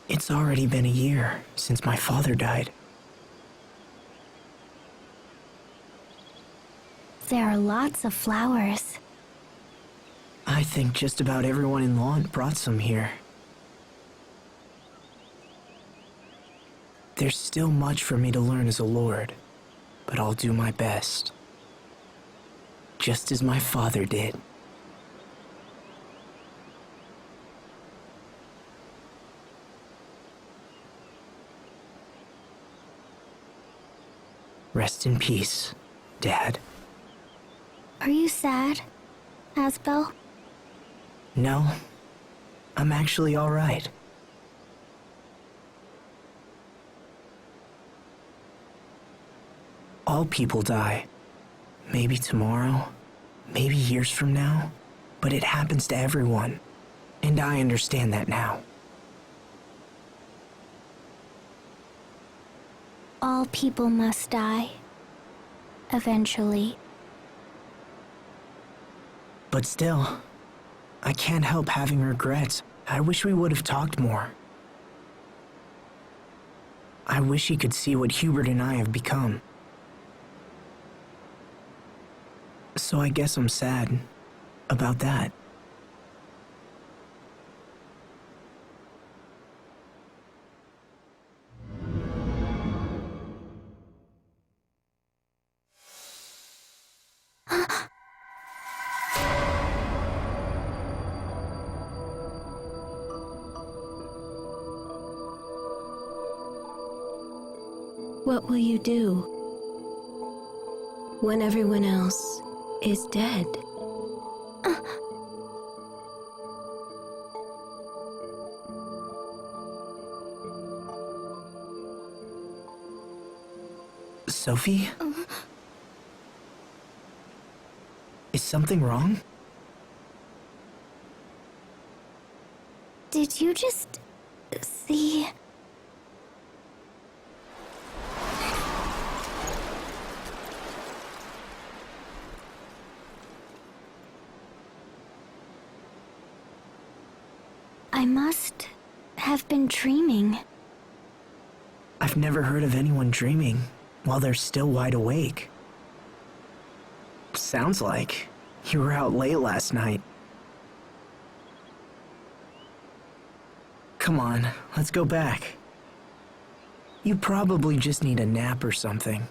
It's already been a year since my father died. There are lots of flowers. I think just about everyone in Lhant brought some here. There's still much for me to learn as a lord, but I'll do my best. Just as my father did. Rest in peace, Dad. Are you sad, Asbel? No, I'm actually all right. All people die. Maybe tomorrow, maybe years from now, but it happens to everyone, and I understand that now. All people must die. Eventually. But still, I can't help having regrets. I wish we would have talked more. I wish he could see what Hubert and I have become. So I guess I'm sad about that. What will you do when everyone else is dead? Sophie? Is something wrong? Did you just see? I must have been dreaming. I've never heard of anyone dreaming while they're still wide awake. Sounds like you were out late last night. Come on, let's go back. You probably just need a nap or something.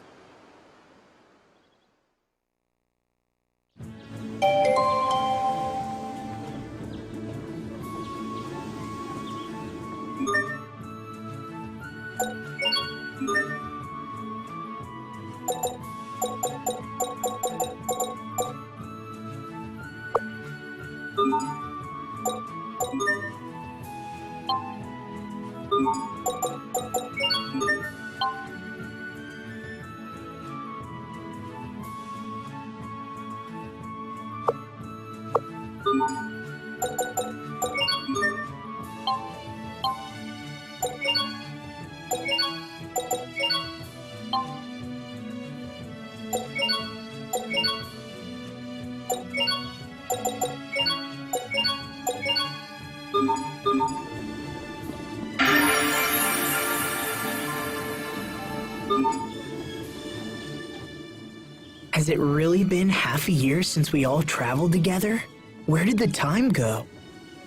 Has it really been half a year since we all traveled together? Where did the time go?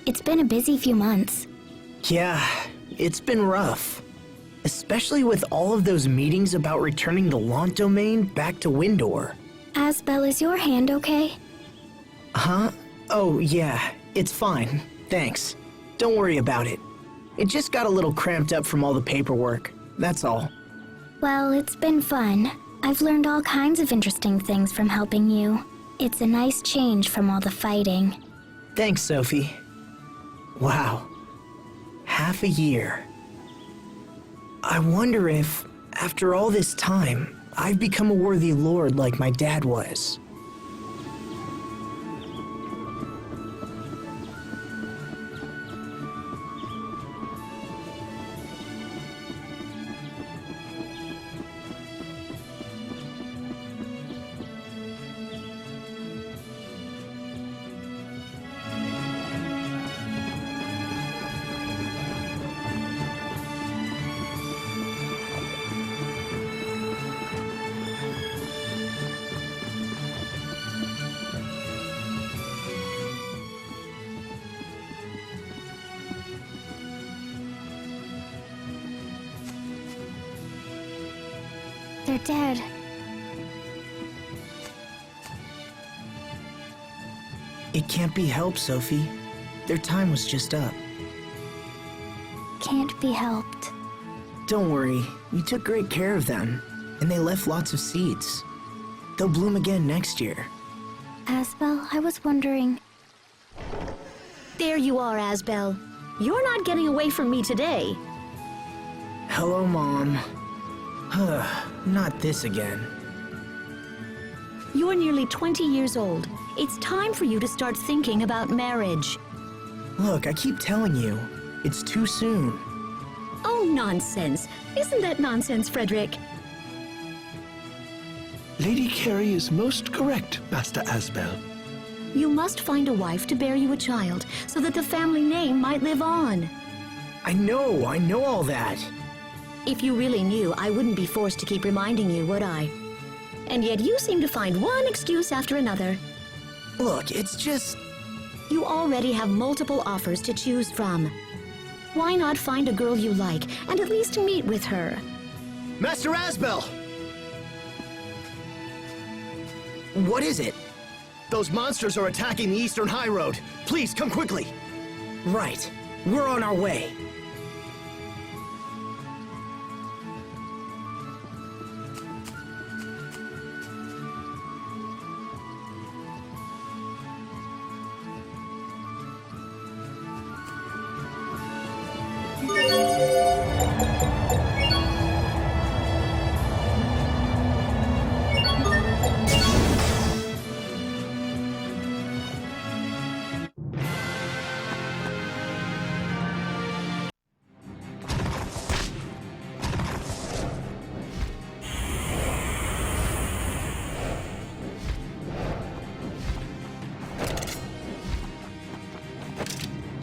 It's been a busy few months. Yeah, it's been rough. Especially with all of those meetings about returning the Lhant domain back to Windor. Asbel, is your hand okay? Huh? Oh, yeah, it's fine. Thanks. Don't worry about it. It just got a little cramped up from all the paperwork. That's all. Well, it's been fun. I've learned all kinds of interesting things from helping you. It's a nice change from all the fighting. Thanks, Sophie. Wow. Half a year. I wonder if, after all this time, I've become a worthy lord like my dad was. They're dead. It can't be helped, Sophie. Their time was just up. Can't be helped. Don't worry, you took great care of them, and they left lots of seeds. They'll bloom again next year. Asbel, I was wondering... There you are, Asbel. You're not getting away from me today. Hello, Mom. Not this again. You're nearly 20 years old. It's time for you to start thinking about marriage. Look, I keep telling you, it's too soon. Oh, nonsense. Isn't that nonsense, Frederick? Lady Carey is most correct, Master Asbel. You must find a wife to bear you a child, so that the family name might live on. I know all that. If you really knew, I wouldn't be forced to keep reminding you, would I? And yet you seem to find one excuse after another. Look, it's just... You already have multiple offers to choose from. Why not find a girl you like, and at least meet with her? Master Asbel! What is it? Those monsters are attacking the Eastern High Road. Please, come quickly. Right. We're on our way.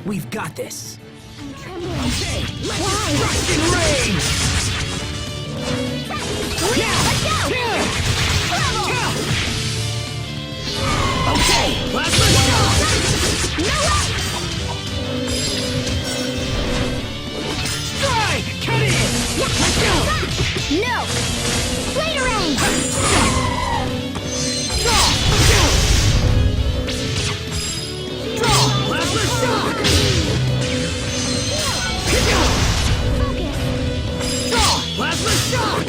We've got this. I'm trembling. Okay, let's trust in rain! Let's go! Okay, plasma shock! No way! Strike! Cut in! Let's go! No! Later rain! Plasma shock! Plasma shock!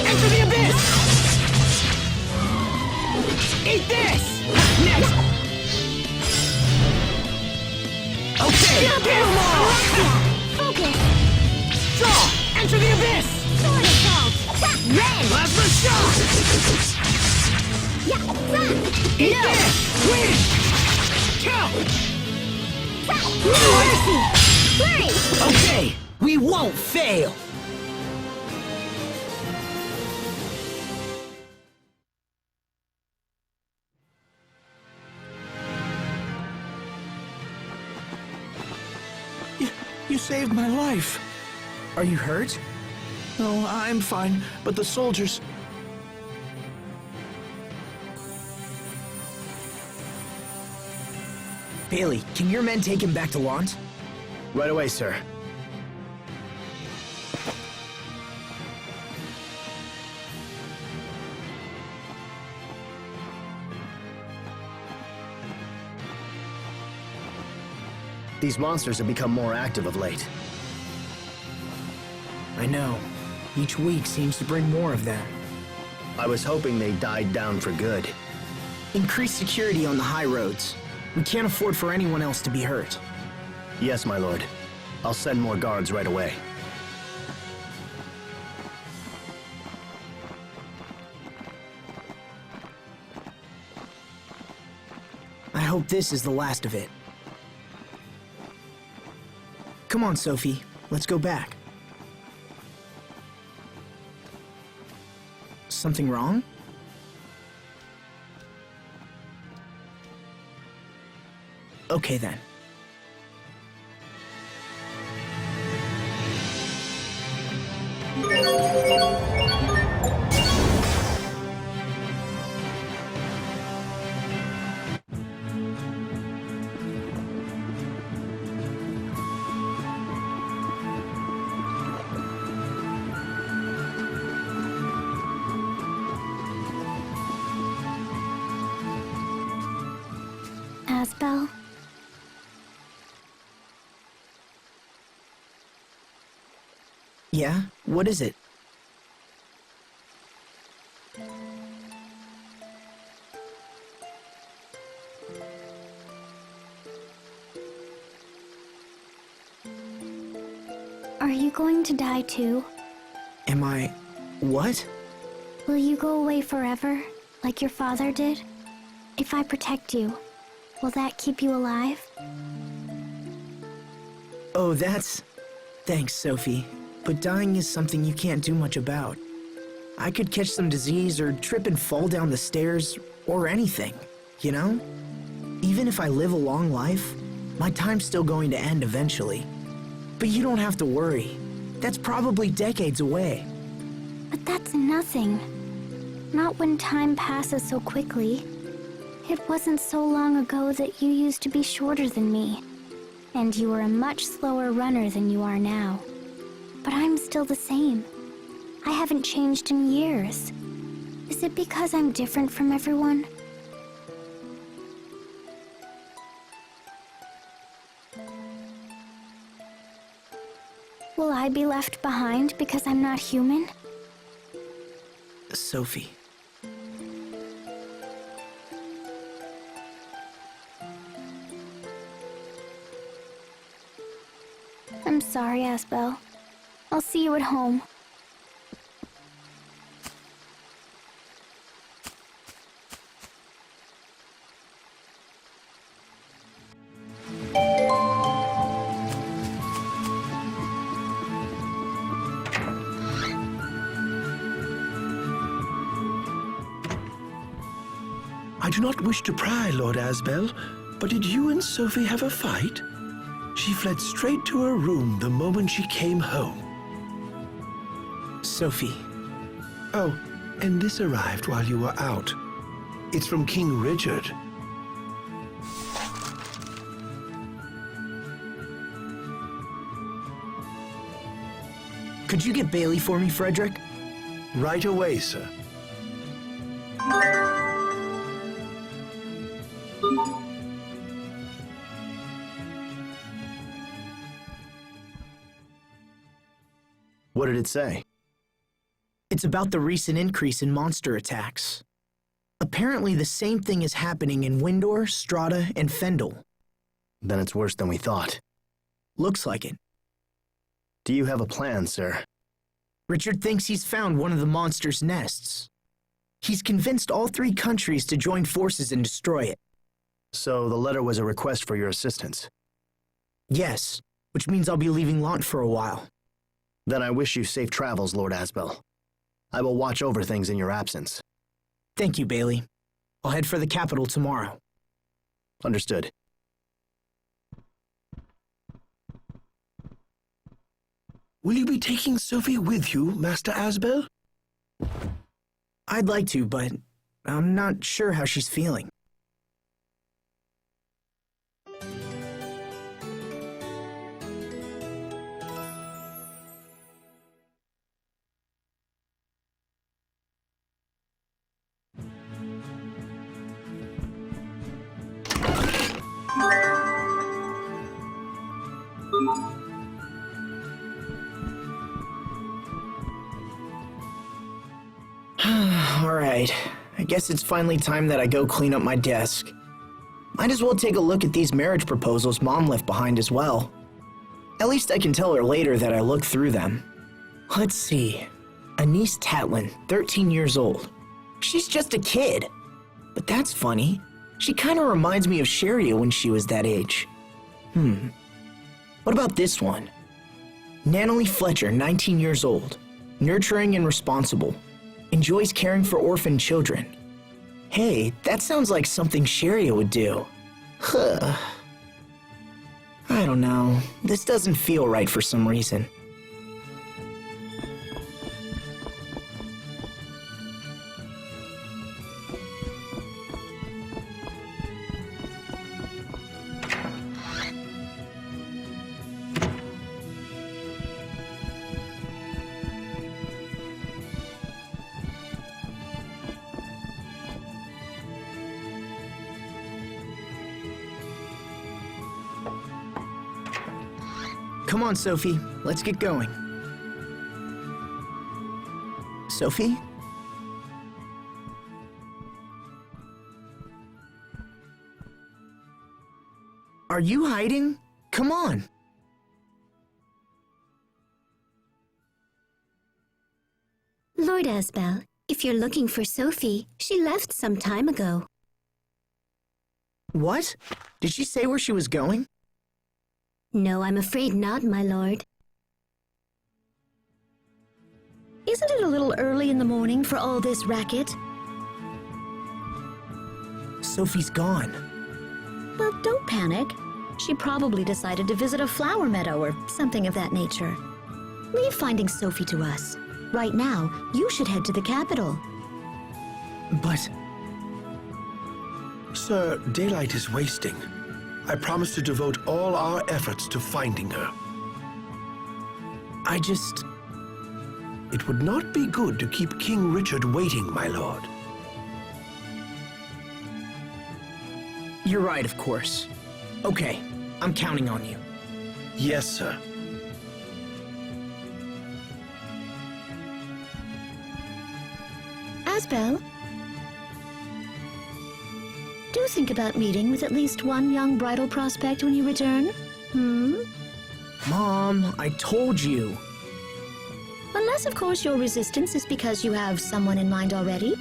Enter the abyss! Eat this! Next! Okay, get them all! Focus! Draw! Enter the abyss! Sword assault! Red! Plasma shock! Yeah! Eat No! this! Win! Count! No mercy! Flurry! Okay, we won't fail! You saved my life. Are you hurt? No, I'm fine, but the soldiers... Bailey, can your men take him back to Lhant? Right away, sir. These monsters have become more active of late. I know. Each week seems to bring more of them. I was hoping they died down for good. Increase security on the high roads. We can't afford for anyone else to be hurt. Yes, my lord. I'll send more guards right away. I hope this is the last of it. Come on, Sophie. Let's go back. Something wrong? Okay then. Asbel? Yeah? What is it? Are you going to die too? Am I... what? Will you go away forever, like your father did? If I protect you, will that keep you alive? Oh, that's... Thanks, Sophie. But dying is something you can't do much about. I could catch some disease or trip and fall down the stairs, or anything, you know? Even if I live a long life, my time's still going to end eventually. But you don't have to worry. That's probably decades away. But that's nothing. Not when time passes so quickly. It wasn't so long ago that you used to be shorter than me. And you were a much slower runner than you are now. But I'm still the same. I haven't changed in years. Is it because I'm different from everyone? Will I be left behind because I'm not human? Sophie. I'm sorry, Asbel. I'll see you at home. I do not wish to pry, Lord Asbel, but did you and Sophie have a fight? She fled straight to her room the moment she came home. Sophie. Oh, and this arrived while you were out. It's from King Richard. Could you get Bailey for me, Frederick? Right away, sir. What did it say? It's about the recent increase in monster attacks. Apparently the same thing is happening in Windor, Strata, and Fendel. Then it's worse than we thought. Looks like it. Do you have a plan, sir? Richard thinks he's found one of the monster's nests. He's convinced all 3 countries to join forces and destroy it. So the letter was a request for your assistance. Yes, which means I'll be leaving Lhant for a while. Then I wish you safe travels, Lord Asbel. I will watch over things in your absence. Thank you, Bailey. I'll head for the capital tomorrow. Understood. Will you be taking Sophie with you, Master Asbel? I'd like to, but I'm not sure how she's feeling. Alright, I guess it's finally time that I go clean up my desk. Might as well take a look at these marriage proposals Mom left behind as well. At least I can tell her later that I looked through them. Let's see. Anise Tatlin, 13 years old. She's just a kid. But that's funny. She kinda reminds me of Sheria when she was that age. What about this one? Natalie Fletcher, 19 years old. Nurturing and responsible. Enjoys caring for orphan children. Hey, that sounds like something Sheria would do. Huh. I don't know. This doesn't feel right for some reason. Come on, Sophie. Let's get going. Sophie? Are you hiding? Come on. Lord Asbel, if you're looking for Sophie, she left some time ago. What? Did she say where she was going? No, I'm afraid not, my lord. Isn't it a little early in the morning for all this racket? Sophie's gone. Well, don't panic. She probably decided to visit a flower meadow or something of that nature. Leave finding Sophie to us. Right now, you should head to the capital. But... Sir, daylight is wasting. I promise to devote all our efforts to finding her. I just... It would not be good to keep King Richard waiting, my lord. You're right, of course. Okay, I'm counting on you. Yes, sir. Asbel, do think about meeting with at least one young bridal prospect when you return. Mom, I told you. Unless, of course, your resistance is because you have someone in mind already.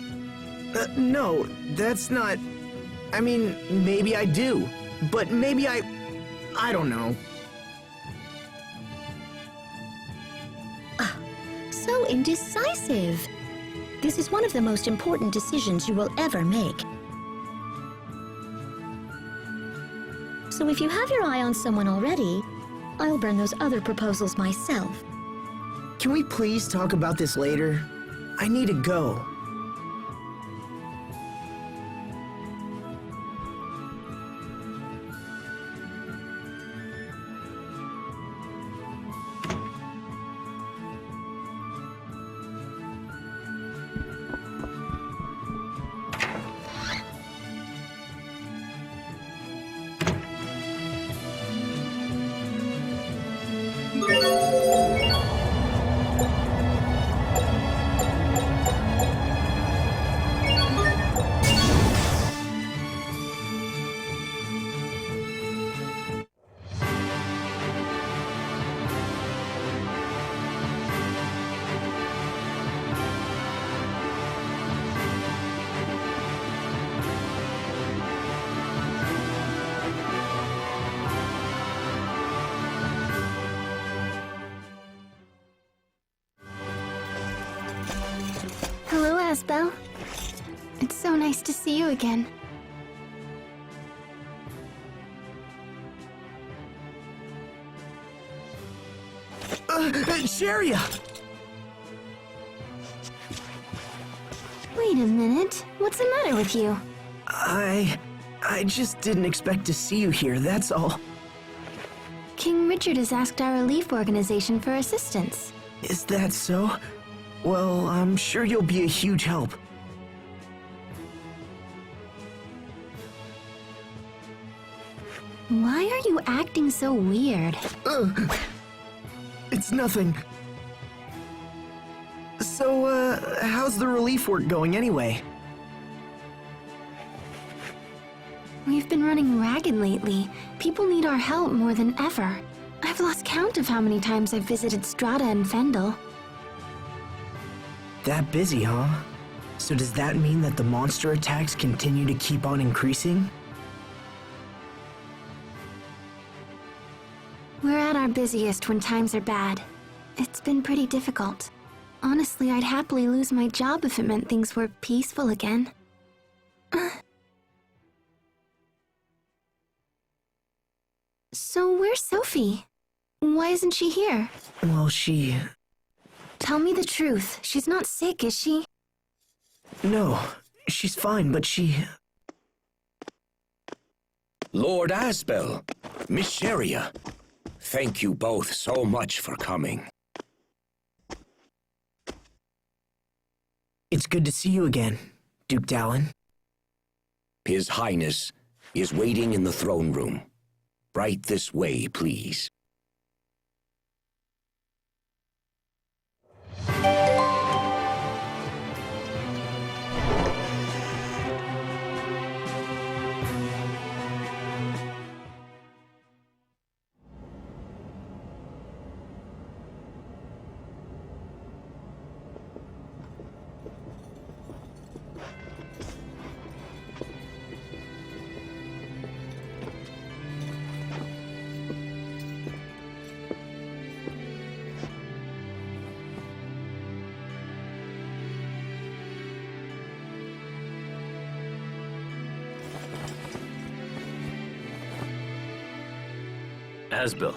No, that's not... I mean, maybe I do. But maybe I don't know. So indecisive. This is one of the most important decisions you will ever make. So if you have your eye on someone already, I'll burn those other proposals myself. Can we please talk about this later? I need to go. Hello, Asbel. It's so nice to see you again. Sharia! Wait a minute. What's the matter with you? I just didn't expect to see you here, that's all. King Richard has asked our relief organization for assistance. Is that so? Well, I'm sure you'll be a huge help. Why are you acting so weird? It's nothing. So, how's the relief work going anyway? We've been running ragged lately. People need our help more than ever. I've lost count of how many times I've visited Strata and Fendel. That busy, huh? So does that mean that the monster attacks continue to keep on increasing? We're at our busiest when times are bad. It's been pretty difficult. Honestly, I'd happily lose my job if it meant things were peaceful again. So where's Sophie? Why isn't she here? Well, Tell me the truth. She's not sick, is she? No, she's fine, but Lord Asbel, Miss Sharia, thank you both so much for coming. It's good to see you again, Duke Dallin. His Highness is waiting in the throne room. Right this way, please. Asbel,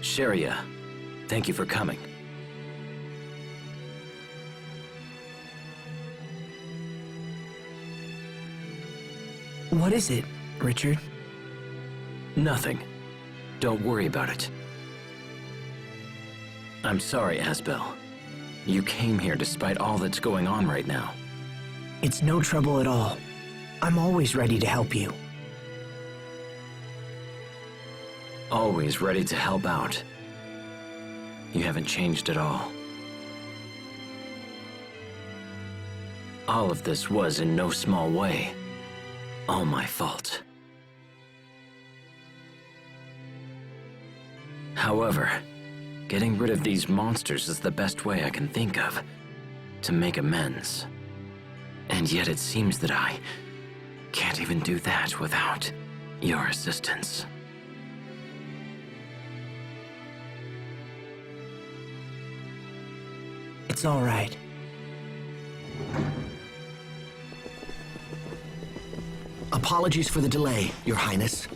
Sheria, thank you for coming. What is it, Richard? Nothing. Don't worry about it. I'm sorry, Asbel. You came here despite all that's going on right now. It's no trouble at all. I'm always ready to help you. Always ready to help out. You haven't changed at all. All of this was, in no small way, all my fault. However, getting rid of these monsters is the best way I can think of to make amends. And yet it seems that I can't even do that without your assistance. It's all right. Apologies for the delay, Your Highness.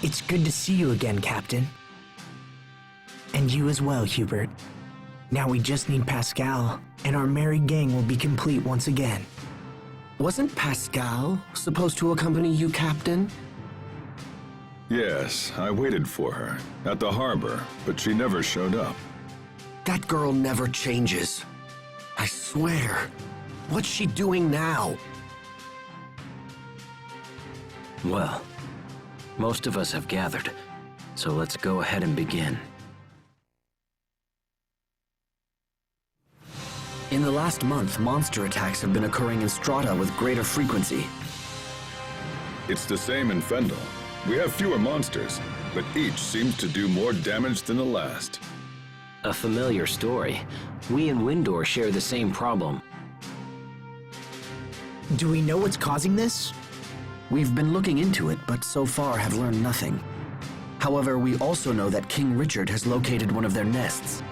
It's good to see you again, Captain. And you as well, Hubert. Now we just need Pascal, and our merry gang will be complete once again. Wasn't Pascal supposed to accompany you, Captain? Yes, I waited for her at the harbor, but she never showed up. That girl never changes. I swear. What's she doing now? Well, most of us have gathered, so let's go ahead and begin. In the last month, monster attacks have been occurring in Strata with greater frequency. It's the same in Fendel. We have fewer monsters, but each seems to do more damage than the last. A familiar story. We and Windor share the same problem. Do we know what's causing this? We've been looking into it, but so far have learned nothing. However, we also know that King Richard has located one of their nests.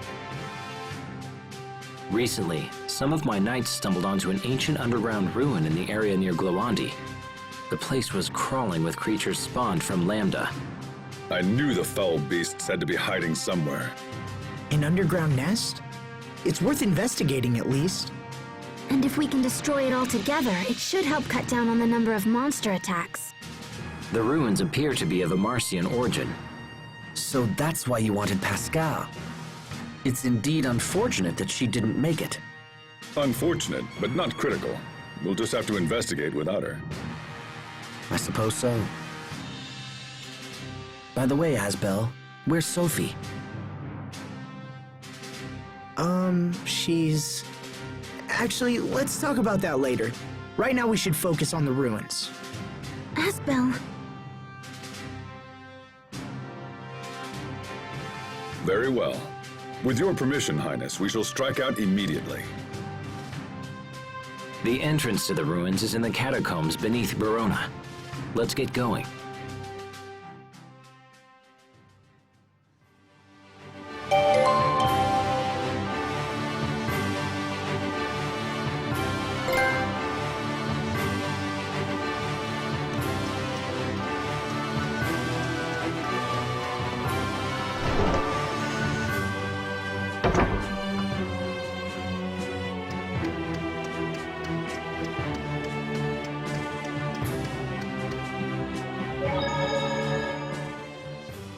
Recently, some of my knights stumbled onto an ancient underground ruin in the area near Glowandi. The place was crawling with creatures spawned from Lambda. I knew the foul beasts had to be hiding somewhere. An underground nest? It's worth investigating at least. And if we can destroy it all together, it should help cut down on the number of monster attacks. The ruins appear to be of a Marcian origin. So that's why you wanted Pascal. It's indeed unfortunate that she didn't make it. Unfortunate, but not critical. We'll just have to investigate without her. I suppose so. By the way, Asbel, where's Sophie? She's... Actually, let's talk about that later. Right now we should focus on the ruins. Asbel. Very well. With your permission, Highness, we shall strike out immediately. The entrance to the ruins is in the catacombs beneath Verona. Let's get going.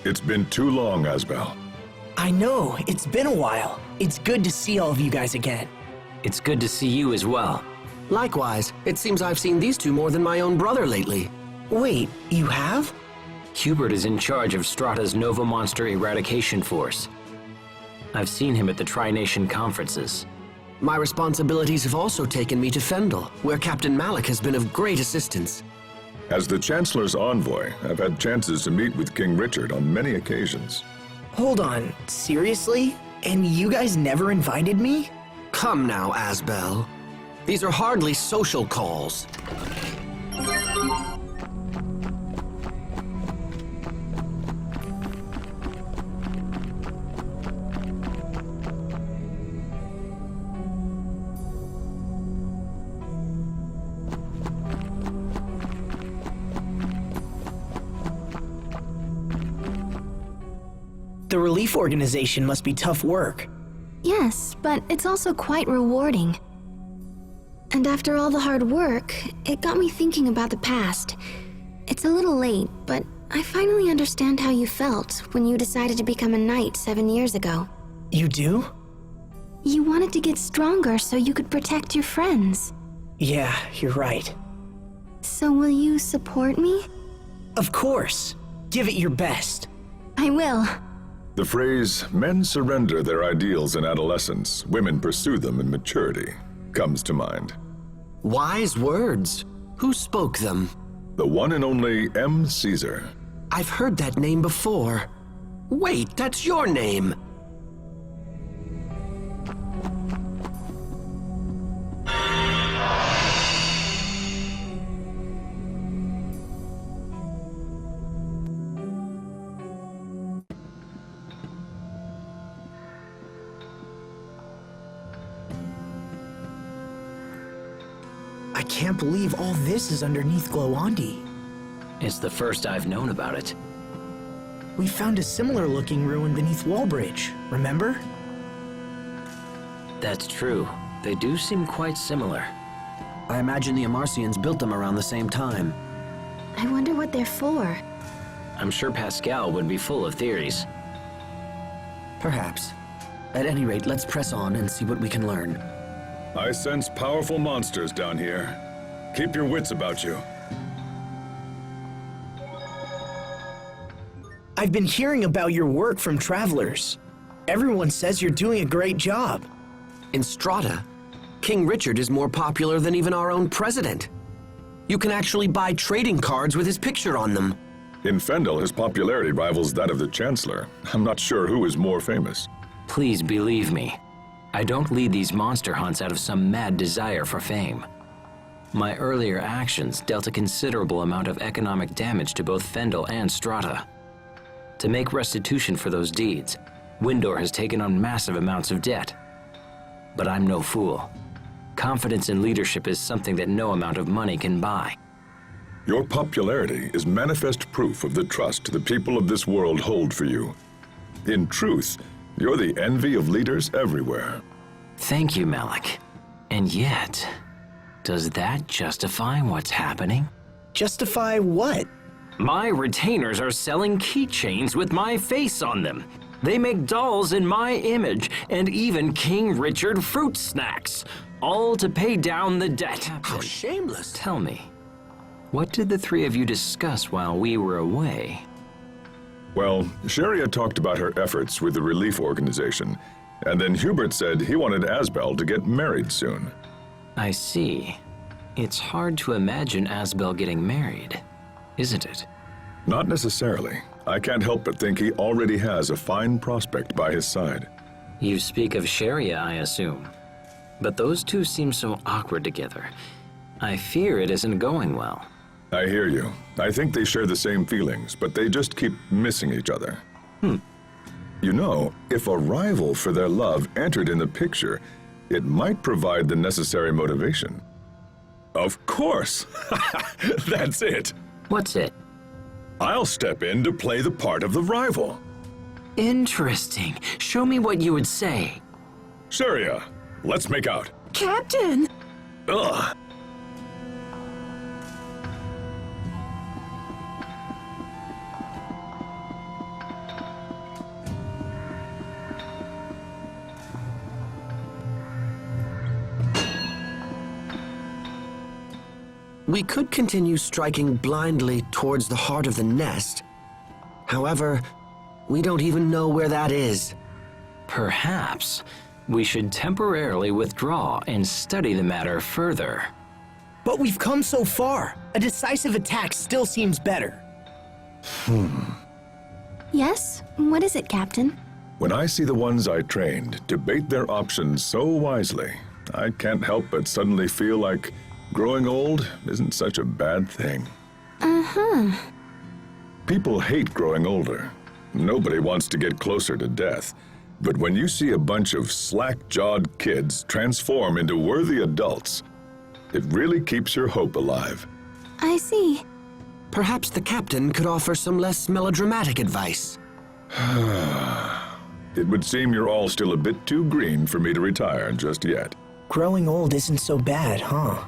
It's been too long, Asbel. I know, it's been a while. It's good to see all of you guys again. It's good to see you as well. Likewise, it seems I've seen these two more than my own brother lately. Wait, you have? Hubert is in charge of Strata's Nova Monster Eradication Force. I've seen him at the Tri-Nation conferences. My responsibilities have also taken me to Fendel, where Captain Malik has been of great assistance. As the Chancellor's envoy, I've had chances to meet with King Richard on many occasions. Hold on, seriously? And you guys never invited me? Come now, Asbel. These are hardly social calls. The relief organization must be tough work. Yes, but it's also quite rewarding. And after all the hard work, it got me thinking about the past. It's a little late, but I finally understand how you felt when you decided to become a knight 7 years ago. You do? You wanted to get stronger so you could protect your friends. Yeah, you're right. So will you support me? Of course. Give it your best. I will. The phrase, men surrender their ideals in adolescence, women pursue them in maturity, comes to mind. Wise words. Who spoke them? The one and only M. Caesar. I've heard that name before. Wait, that's your name! I can't believe all this is underneath Glowandi. It's the first I've known about it. We found a similar looking ruin beneath Wallbridge, remember? That's true. They do seem quite similar. I imagine the Amarcians built them around the same time. I wonder what they're for. I'm sure Pascal would be full of theories. Perhaps. At any rate, let's press on and see what we can learn. I sense powerful monsters down here. Keep your wits about you. I've been hearing about your work from travelers. Everyone says you're doing a great job. In Strata, King Richard is more popular than even our own president. You can actually buy trading cards with his picture on them. In Fendel, his popularity rivals that of the Chancellor. I'm not sure who is more famous. Please believe me. I don't lead these monster hunts out of some mad desire for fame. My earlier actions dealt a considerable amount of economic damage to both Fendel and Strata. To make restitution for those deeds, Windor has taken on massive amounts of debt. But I'm no fool. Confidence in leadership is something that no amount of money can buy. Your popularity is manifest proof of the trust the people of this world hold for you. In truth, you're the envy of leaders everywhere. Thank you, Malik. And yet, does that justify what's happening? Justify what? My retainers are selling keychains with my face on them. They make dolls in my image, and even King Richard fruit snacks, all to pay down the debt. How shameless. Tell me, what did the three of you discuss while we were away? Well, Sheria talked about her efforts with the relief organization, and then Hubert said he wanted Asbel to get married soon. I see. It's hard to imagine Asbel getting married, isn't it? Not necessarily. I can't help but think he already has a fine prospect by his side. You speak of Sheria, I assume. But those two seem so awkward together. I fear it isn't going well. I hear you. I think they share the same feelings, but they just keep missing each other. You know, if a rival for their love entered in the picture, it might provide the necessary motivation. Of course! That's it! What's it? I'll step in to play the part of the rival. Interesting. Show me what you would say. Sheria, let's make out. Captain! Ugh! We could continue striking blindly towards the heart of the nest. However, we don't even know where that is. Perhaps we should temporarily withdraw and study the matter further. But we've come so far. A decisive attack still seems better. Yes? What is it, Captain? When I see the ones I trained debate their options so wisely, I can't help but suddenly feel like growing old isn't such a bad thing. People hate growing older. Nobody wants to get closer to death. But when you see a bunch of slack-jawed kids transform into worthy adults, it really keeps your hope alive. I see. Perhaps the captain could offer some less melodramatic advice. It would seem you're all still a bit too green for me to retire just yet. Growing old isn't so bad, huh?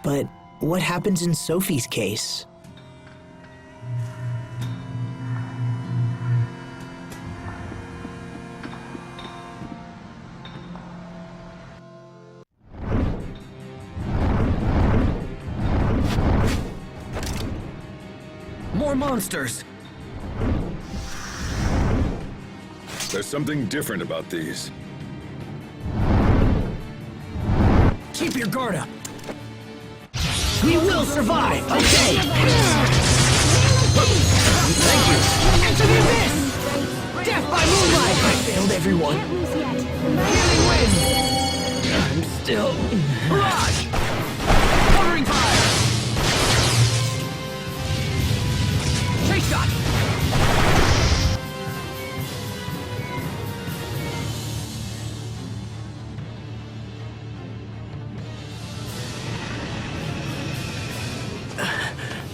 But what happens in Sophie's case? More monsters! There's something different about these. Keep your guard up. We will survive. Okay. Thank you! Enter the abyss. Death by moonlight. I failed everyone. Healing wind. I'm still... Barrage. Covering fire. Trace shot.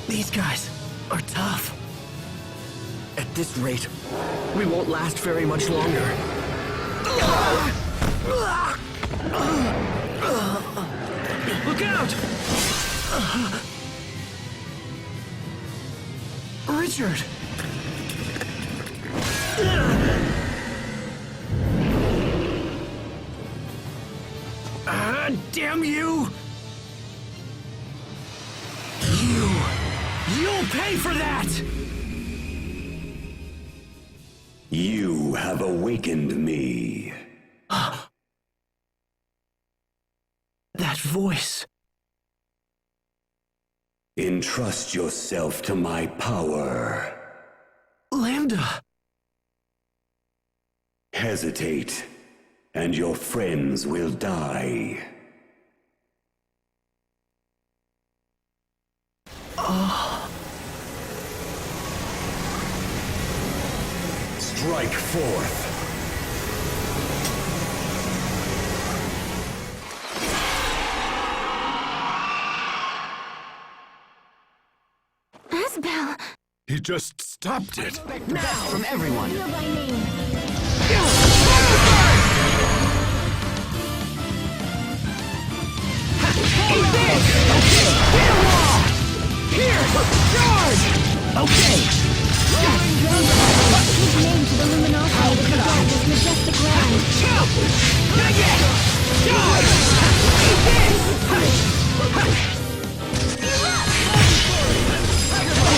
These guys are tough. At this rate, we won't last very much longer. Look out! Richard! Damn you! You'll pay for that! You have awakened me. That voice. Entrust yourself to my power. Lambda. Hesitate, and your friends will die. Strike forth. Asbel! He just stopped it. The best from everyone. Here! Charge! Okay! His name to the luminosity of the darkness majestic land. Not yet! Charge! Eat this!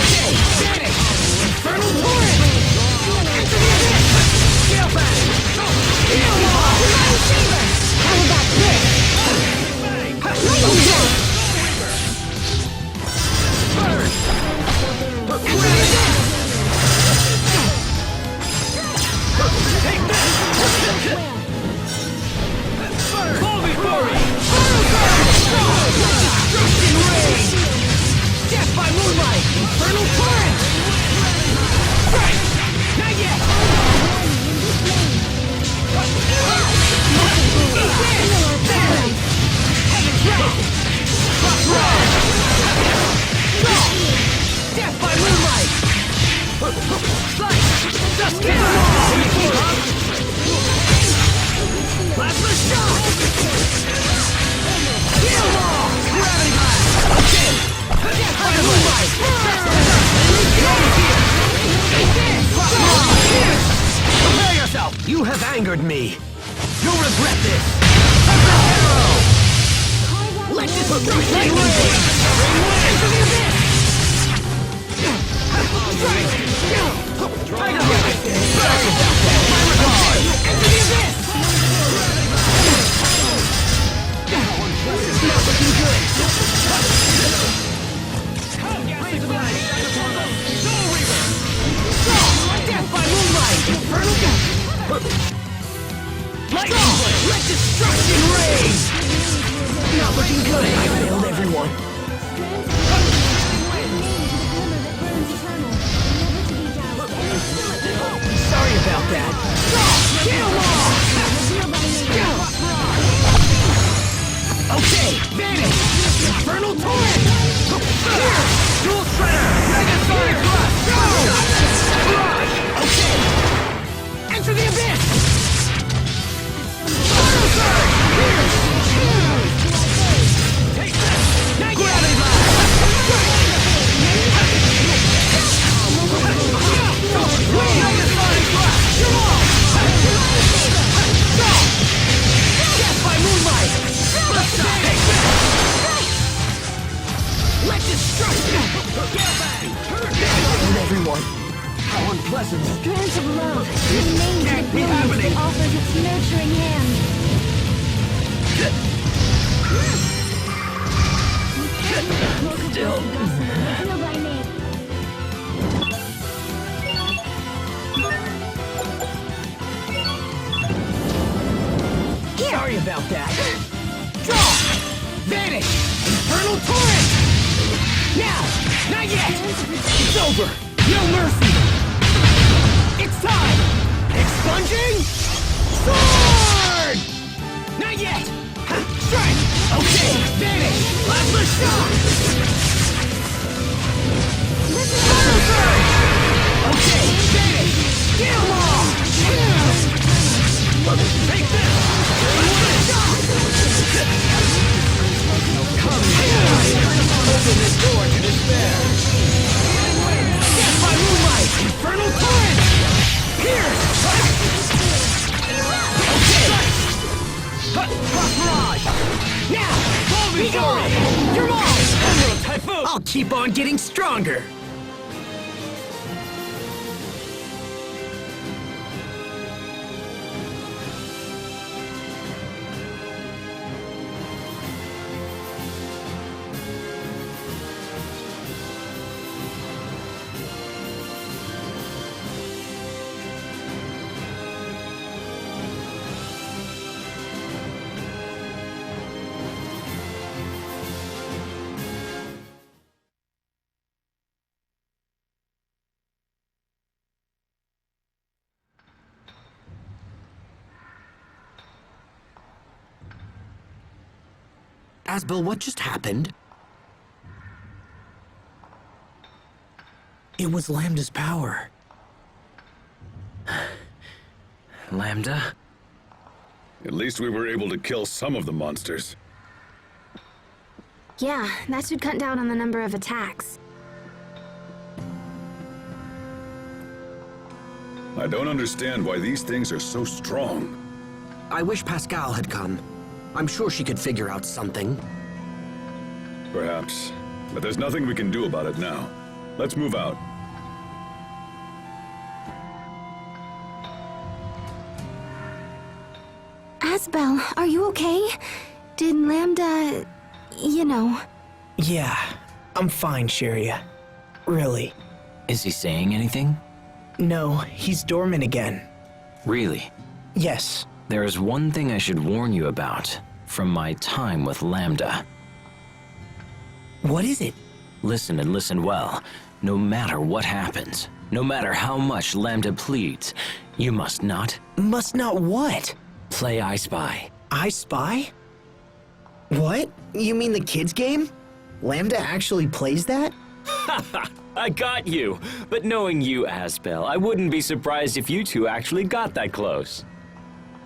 Okay! Vanish! Infernal torrent! Enter the abyss! Scale back! Scale wall! How about this? Okay! Burn! Enter the abyss! Take that! Call me Fury! Destruction Rain! Death by moonlight! Infernal torrent! Strike! Not yet! Death by moonlight! Slice! Just kill them all! Plasma shot! Kill them all! Gravity blast! Okay! Death by moonlight! Prepare yourself! You have angered me. You'll regret this. Let this destruction rain! Enter the abyss! Strike! Tiger Rabbit! My regard! Enter the abyss! This is not looking good! Raise the blade! Soul Reaver! Death by moonlight! Infernal death! Lightning Blade! Let destruction rain! Not looking good! I failed everyone. Sorry about that. Kill all! Okay, vanish! Infernal torrent! Here! Dual shredder! Mega sonic thrust! Go! Okay! love, remains in the brilliance that offers its nurturing hand. Still by name. Sorry about that. Draw! Vanish! Infernal torrent! Now! Not yet! It's over! No mercy! It's time! Expunging! Sword! Not yet! Strike! Okay! Vanish! Plasma shock! Infernal surge! Okay! Vanish! Get 'em all! Take this! Come here! Open this door to despair! Death by moonlight! Infernal torrent! Pierce! Okay! Cross mirage! Now! Be gone! You're mine! Little typhoon! I'll keep on getting stronger! Asbel, what just happened? It was Lambda's power. Lambda? At least we were able to kill some of the monsters. Yeah, that should cut down on the number of attacks. I don't understand why these things are so strong. I wish Pascal had come. I'm sure she could figure out something. Perhaps. But there's nothing we can do about it now. Let's move out. Asbel, are you okay? Did Lambda... you know... Yeah, I'm fine, Cheria. Really. Is he saying anything? No, he's dormant again. Really? Yes. There is one thing I should warn you about from my time with Lambda. What is it? Listen and listen well. No matter what happens, no matter how much Lambda pleads, you must not... Must not what? Play I Spy. I Spy? What? You mean the kids' game? Lambda actually plays that? I got you! But knowing you, Asbel, I wouldn't be surprised if you two actually got that close.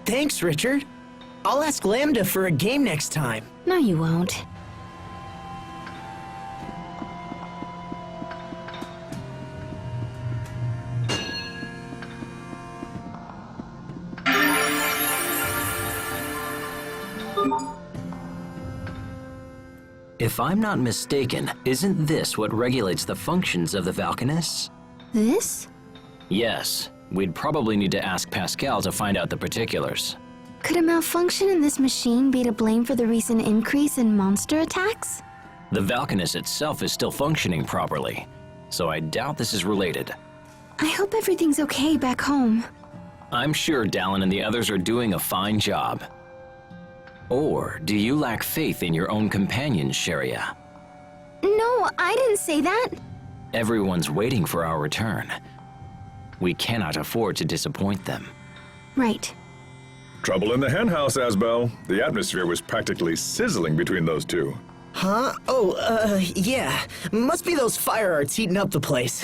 Thanks, Richard. I'll ask Lambda for a game next time. No, you won't. If I'm not mistaken, isn't this what regulates the functions of the Valkanists? This? Yes. We'd probably need to ask Pascal to find out the particulars. Could a malfunction in this machine be to blame for the recent increase in monster attacks? The Valkanist itself is still functioning properly, so I doubt this is related. I hope everything's okay back home. I'm sure Dallin and the others are doing a fine job. Or do you lack faith in your own companions, Cheria? No, I didn't say that. Everyone's waiting for our return. We cannot afford to disappoint them. Right. Trouble in the henhouse, Asbel. The atmosphere was practically sizzling between those two. Huh? Oh, yeah. Must be those fire arts heating up the place.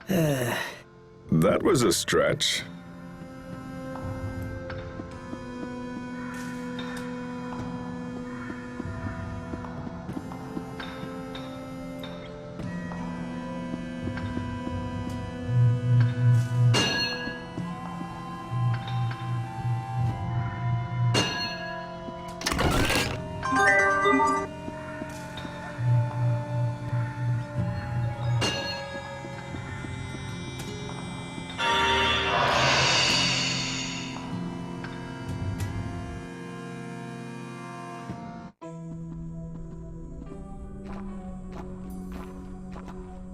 That was a stretch.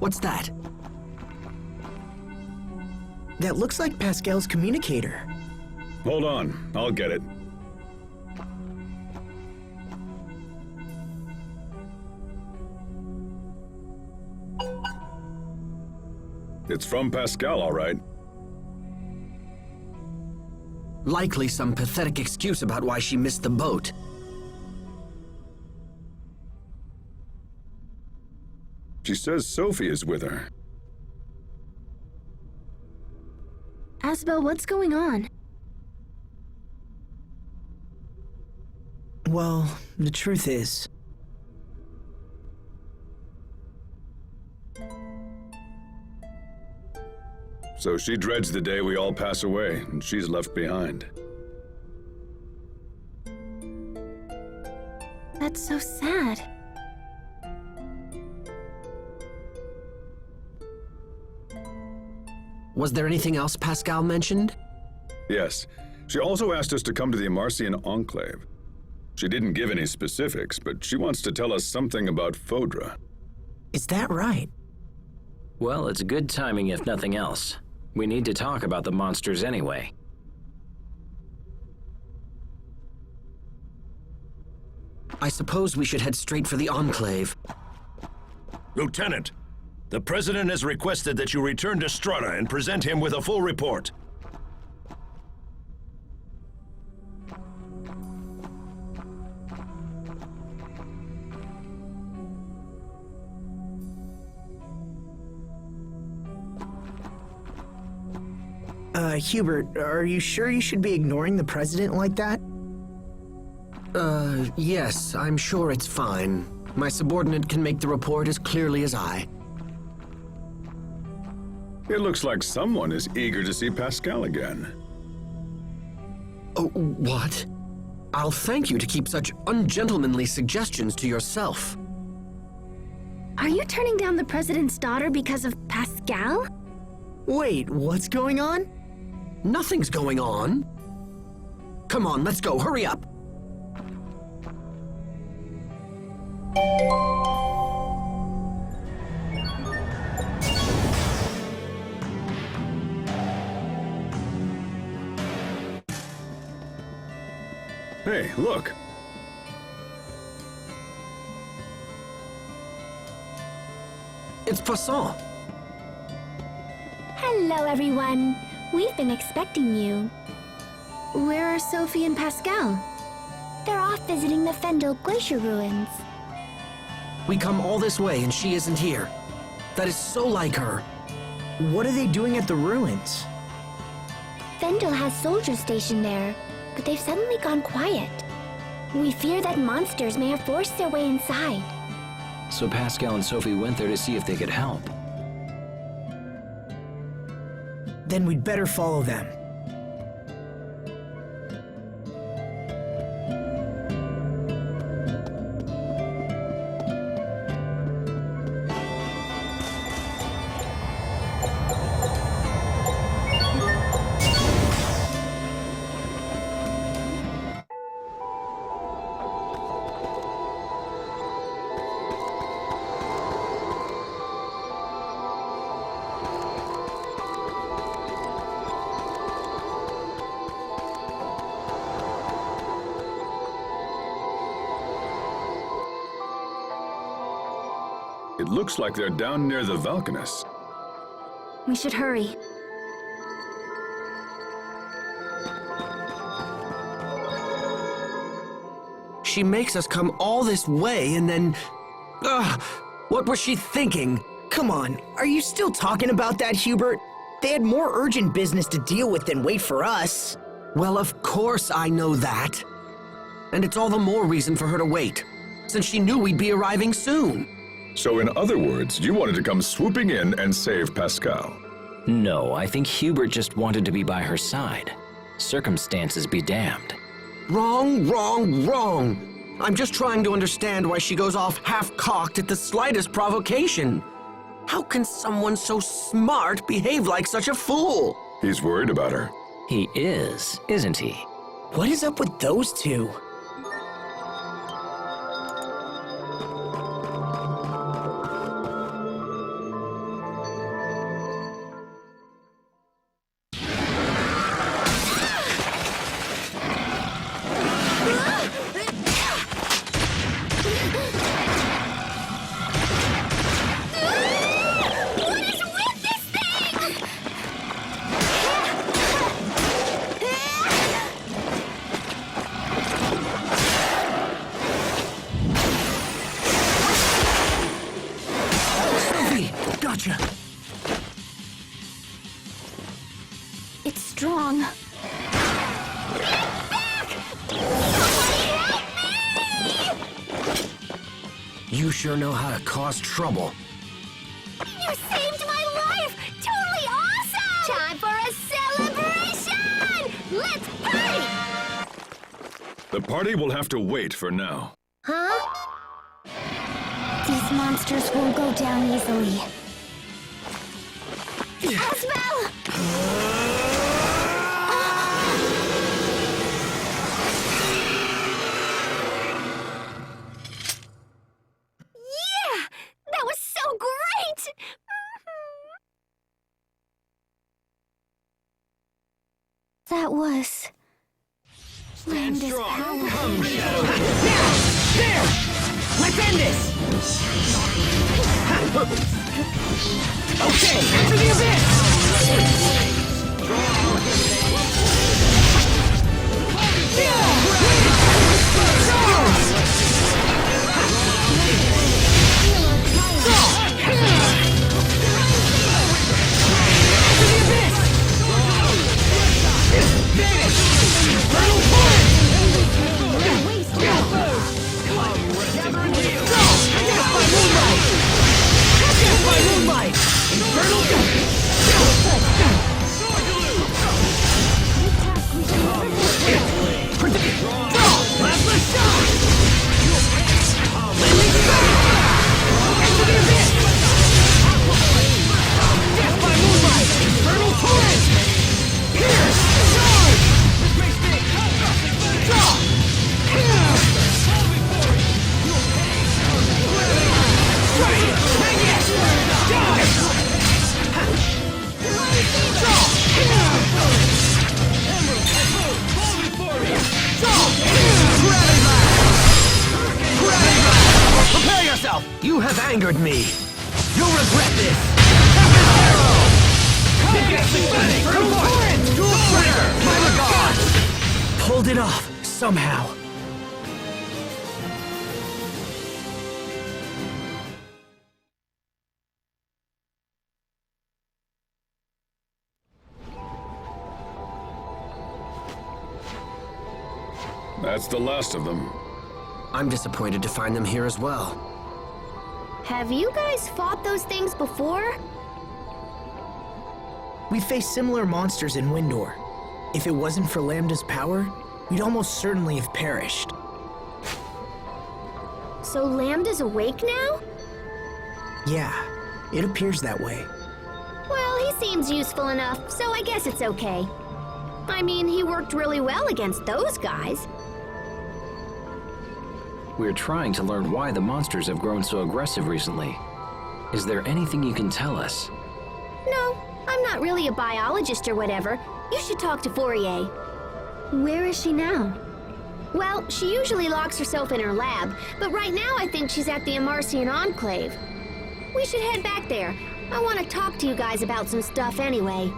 What's that? That looks like Pascal's communicator. Hold on, I'll get it. It's from Pascal, all right. Likely some pathetic excuse about why she missed the boat. She says Sophie is with her. Asbel, what's going on? Well, the truth is... So she dreads the day we all pass away, and she's left behind. That's so sad. Was there anything else Pascal mentioned? Yes. She also asked us to come to the Amarcian Enclave. She didn't give any specifics, but she wants to tell us something about Fodra. Is that right? Well, it's good timing if nothing else. We need to talk about the monsters anyway. I suppose we should head straight for the Enclave. Lieutenant, the President has requested that you return to Strata and present him with a full report. Hubert, are you sure you should be ignoring the President like that? Yes, I'm sure it's fine. My subordinate can make the report as clearly as I. It looks like someone is eager to see Pascal again. Oh, what? I'll thank you to keep such ungentlemanly suggestions to yourself. Are you turning down the President's daughter because of Pascal? Wait, what's going on? Nothing's going on. Come on, let's go, hurry up. Hey, look. It's Poisson. Hello, everyone. We've been expecting you. Where are Sophie and Pascal? They're off visiting the Fendel Glacier ruins. We come all this way and she isn't here. That is so like her. What are they doing at the ruins? Fendel has soldiers stationed there, but they've suddenly gone quiet. We fear that monsters may have forced their way inside. So Pascal and Sophie went there to see if they could help. Then we'd better follow them. It looks like they're down near the Valkanus. We should hurry. She makes us come all this way and then... Ugh! What was she thinking? Come on, are you still talking about that, Hubert? They had more urgent business to deal with than wait for us. Well, of course I know that. And it's all the more reason for her to wait, since she knew we'd be arriving soon. So in other words, you wanted to come swooping in and save Pascal. No, I think Hubert just wanted to be by her side. Circumstances be damned. Wrong, wrong, wrong. I'm just trying to understand why she goes off half-cocked at the slightest provocation. How can someone so smart behave like such a fool? He's worried about her. He is, isn't he? What is up with those two? You sure know how to cause trouble. You saved my life! Totally awesome! Time for a celebration! Let's party! The party will have to wait for now. Huh? These monsters won't go down easily. Asbel! Yeah! That was so great! That was... Lambda's power. Come, Shadow. There! Let's end this! Okay, into the abyss! Prepare yourself! You have angered me. You'll regret this. My regards! Pulled it off, somehow. That's the last of them. I'm disappointed to find them here as well. Have you guys fought those things before? We faced similar monsters in Windor. If it wasn't for Lambda's power, we'd almost certainly have perished. So Lambda's awake now? Yeah, it appears that way. Well, he seems useful enough, so I guess it's okay. I mean, he worked really well against those guys. We're trying to learn why the monsters have grown so aggressive recently. Is there anything you can tell us? No, I'm not really a biologist or whatever. You should talk to Fourier. Where is she now? Well, she usually locks herself in her lab, but right now I think she's at the Amarcian Enclave. We should head back there. I want to talk to you guys about some stuff anyway.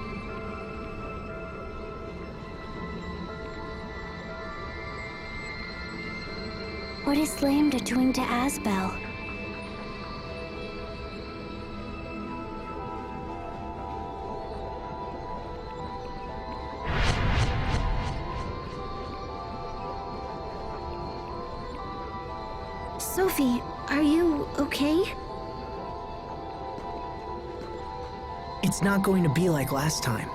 What is Lambda doing to Asbel? Sophie, are you okay? It's not going to be like last time.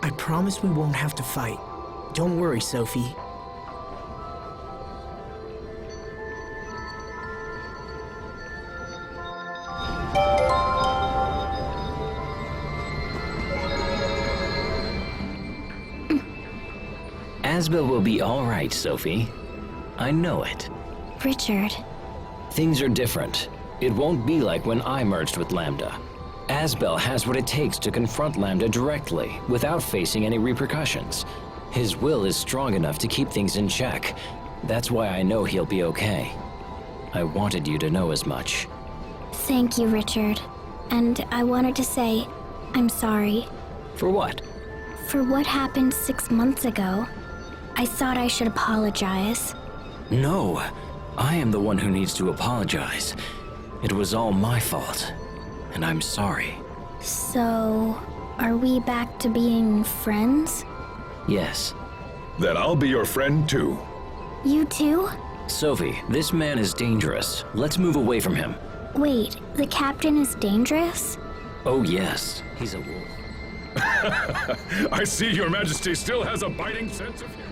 I promise we won't have to fight. Don't worry, Sophie. Asbel will be all right, Sophie. I know it. Richard. Things are different. It won't be like when I merged with Lambda. Asbel has what it takes to confront Lambda directly, without facing any repercussions. His will is strong enough to keep things in check. That's why I know he'll be okay. I wanted you to know as much. Thank you, Richard. And I wanted to say, I'm sorry. For what? For what happened 6 months ago. I thought I should apologize. No, I am the one who needs to apologize. It was all my fault, and I'm sorry. So, are we back to being friends? Yes. Then I'll be your friend too. You too? Sophie, this man is dangerous. Let's move away from him. Wait, the captain is dangerous? Oh yes, he's a wolf. I see Your Majesty still has a biting sense of humor.